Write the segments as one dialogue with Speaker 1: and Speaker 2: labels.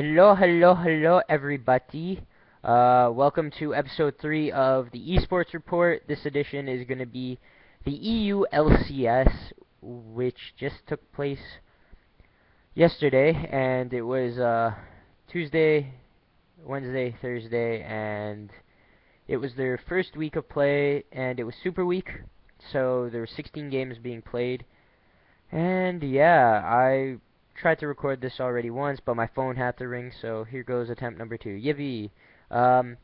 Speaker 1: Hello, everybody. Welcome to episode 3 of the Esports Report. This edition is going to be the EU LCS, which just took place yesterday, and it was Tuesday, Wednesday, Thursday, and it was their first week of play, and it was Super Week, so there were 16 games being played. And yeah, I tried to record this already once, but my phone had to ring, so here goes attempt number 2. Yippee! Um,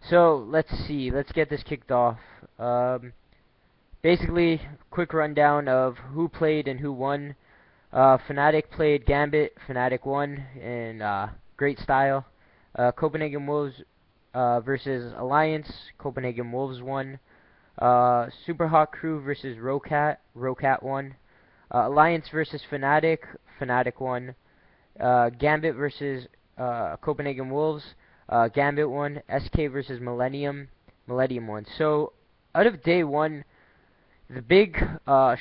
Speaker 1: so let's see, let's get this kicked off. Basically, quick rundown of who played and who won. Fnatic played Gambit. Fnatic won in great style. Copenhagen Wolves versus Alliance. Copenhagen Wolves won. Super Hot Crew versus Rocat. Rocat won. Alliance versus Fnatic. Fnatic won. Gambit versus Copenhagen Wolves. Gambit won. SK versus Millennium. Millennium won. So, out of day one, the big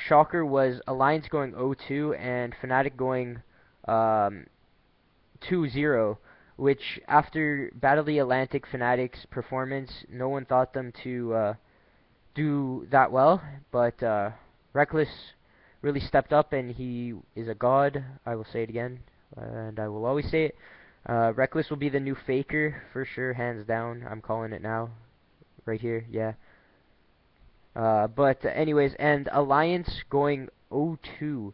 Speaker 1: shocker was Alliance going 0-2 and Fnatic going 2-0, which after Battle of the Atlantic Fnatic's performance, no one thought them to do that well, but Reckless really stepped up, and he is a god. I will say it again, and I will always say it. Reckless will be the new Faker, for sure, hands down. I'm calling it now, right here, yeah. But anyways, and Alliance going 0-2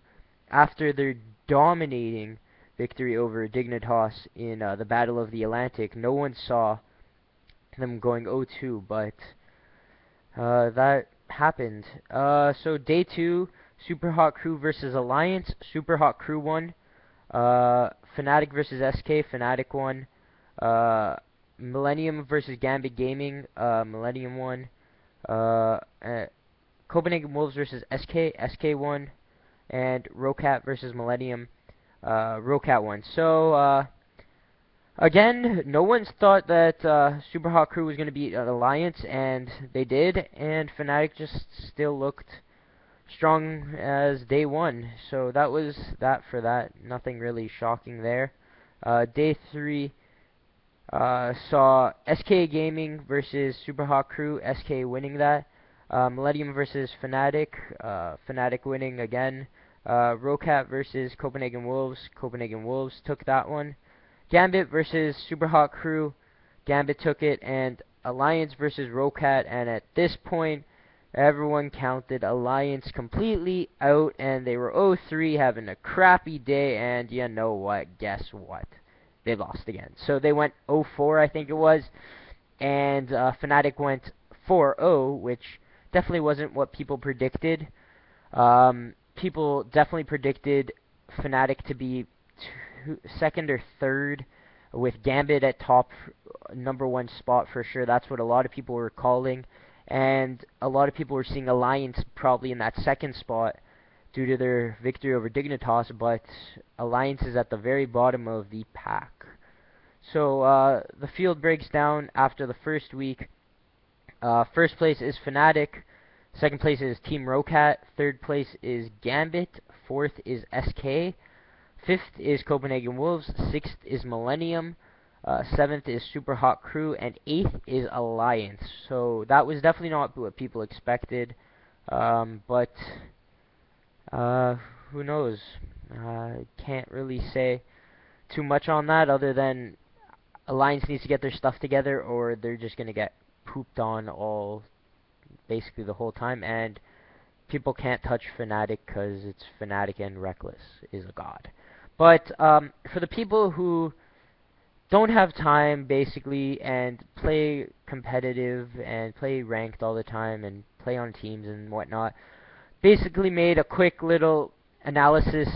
Speaker 1: after their dominating victory over Dignitas in the Battle of the Atlantic. No one saw them going 0-2, but that happened. So day 2, Super Hot Crew versus Alliance. Super Hot Crew won. Fnatic versus SK. Fnatic won. Millennium versus Gambit Gaming. Millennium won. Copenhagen Wolves versus SK. SK won. And Rocat versus Millennium. Rocat won. So, again, no one's thought that Super Hot Crew was going to beat Alliance, and they did, and Fnatic just still looked strong as day one. So that was that for that. Nothing really shocking there. Day 3 saw SK Gaming versus Super Hot Crew, SK winning that. Millennium versus Fnatic, Fnatic winning again. Rocat versus Copenhagen Wolves, Copenhagen Wolves took that one. Gambit versus Super Hot Crew, Gambit took it, and Alliance versus Rocat, and at this point, everyone counted Alliance completely out, and they were 0-3, having a crappy day, and you know what? Guess what? They lost again. So they went 0-4, I think it was, and Fnatic went 4-0, which definitely wasn't what people predicted. People definitely predicted Fnatic to be second or third, with Gambit at top number 1 spot for sure. That's what a lot of people were calling, and a lot of people were seeing Alliance probably in that second spot due to their victory over Dignitas, but Alliance is at the very bottom of the pack. So the field breaks down after the first week. First place is Fnatic, second place is Team Rocat, third place is Gambit, fourth is SK, fifth is Copenhagen Wolves, sixth is Millennium, seventh is Super Hot Crew, and eighth is Alliance. So that was definitely not what people expected, but who knows? Can't really say too much on that other than Alliance needs to get their stuff together, or they're just going to get pooped on basically the whole time, and people can't touch Fnatic because it's Fnatic and Reckless is a god. But for the people who don't have time, basically, and play competitive and play ranked all the time and play on teams and whatnot, basically made a quick little analysis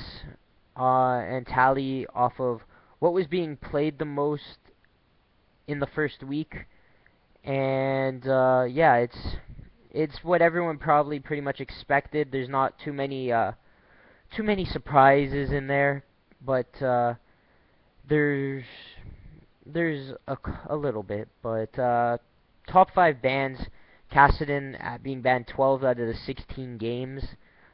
Speaker 1: and tally off of what was being played the most in the first week. And yeah, it's what everyone probably pretty much expected. There's not too many surprises in there, but there's a little bit. But top 5 bans, Kassadin being banned 12 out of the 16 games.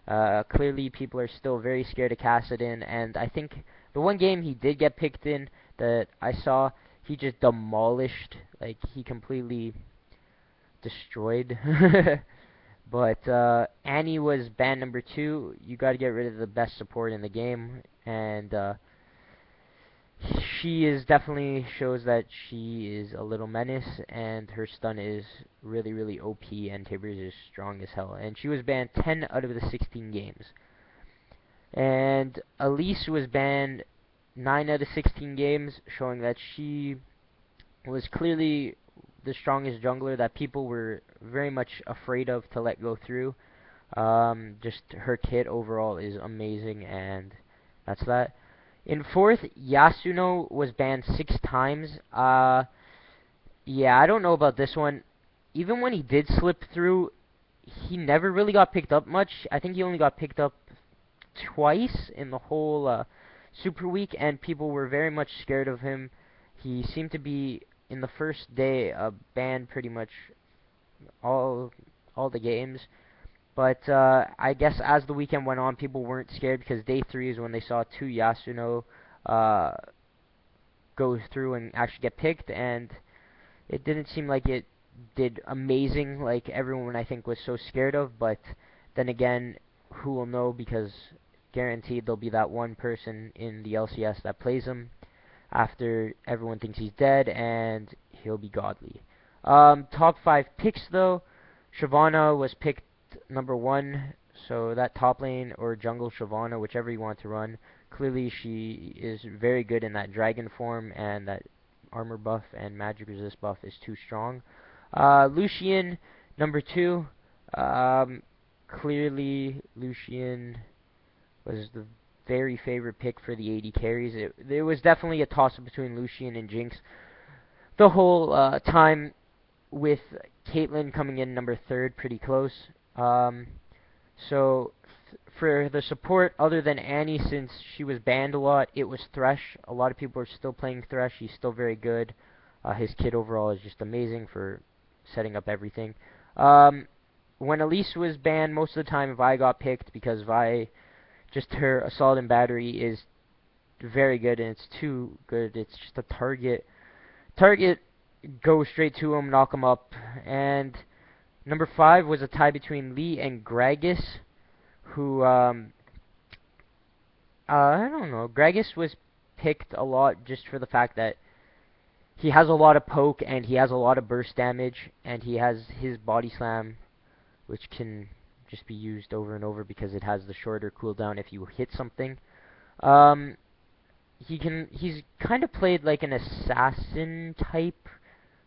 Speaker 1: Clearly people are still very scared of Kassadin, and I think the one game he did get picked in, that I saw. He just demolished, like he completely destroyed. But Annie was ban number 2. You got to get rid of the best support in the game, and she is definitely shows that she is a little menace, and her stun is really, really OP, and Tibbers is strong as hell. And she was banned 10 out of the 16 games. And Elise was banned 9 out of 16 games, showing that she was clearly the strongest jungler that people were very much afraid of to let go through. Just her kit overall is amazing, and that's that. In 4th, Yasuno was banned 6 times. Yeah, I don't know about this one. Even when he did slip through, he never really got picked up much. I think he only got picked up twice in the whole Super Week, and people were very much scared of him. He seemed to be, in the first day, banned pretty much all the games. But I guess as the weekend went on, people weren't scared because day 3 is when they saw 2 Yasuno uh, go through and actually get picked, and it didn't seem like it did amazing like everyone I think was so scared of. But then again, who will know, because guaranteed there'll be that one person in the LCS that plays him after everyone thinks he's dead, and he'll be godly. Top 5 picks though, Shyvana was picked number 1, so that top lane or jungle Shyvana, whichever you want to run. Clearly she is very good in that dragon form, and that armor buff and magic resist buff is too strong. Lucian, number 2. Clearly Lucian was the very favorite pick for the AD carries. There was definitely a toss-up between Lucian and Jinx the whole time, with Caitlyn coming in number 3rd, pretty close. So for the support, other than Annie, since she was banned a lot, it was Thresh. A lot of people are still playing Thresh. He's still very good. His kit overall is just amazing for setting up everything. When Elise was banned, most of the time Vi got picked, because Vi, just her assault and battery is very good, and it's too good. It's just a target, go straight to him, knock him up. And number 5 was a tie between Lee and Gragas, who, I don't know. Gragas was picked a lot just for the fact that he has a lot of poke, and he has a lot of burst damage, and he has his body slam, which can just be used over and over because it has the shorter cooldown if you hit something. He's kind of played like an assassin type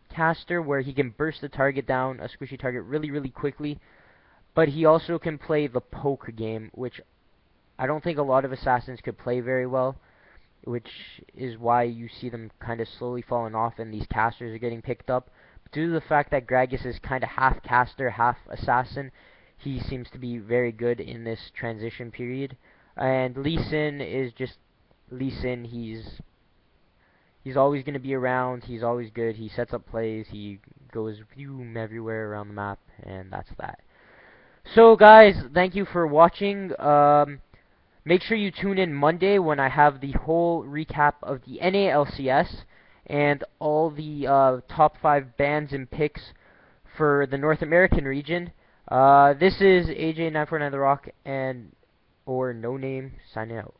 Speaker 1: caster, where he can burst the target down, a squishy target, really, really quickly. But he also can play the poke game, which I don't think a lot of assassins could play very well, which is why you see them kind of slowly falling off and these casters are getting picked up. But due to the fact that Gragas is kind of half caster, half assassin, he seems to be very good in this transition period. And Lee Sin is just Lee Sin. He's always going to be around. He's always good. He sets up plays. He goes everywhere around the map, and that's that. So guys, thank you for watching. Make sure you tune in Monday when I have the whole recap of the NA LCS and all the top 5 bans and picks for the North American region. This is AJ949 The Rock or No Name signing out.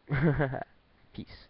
Speaker 1: Peace.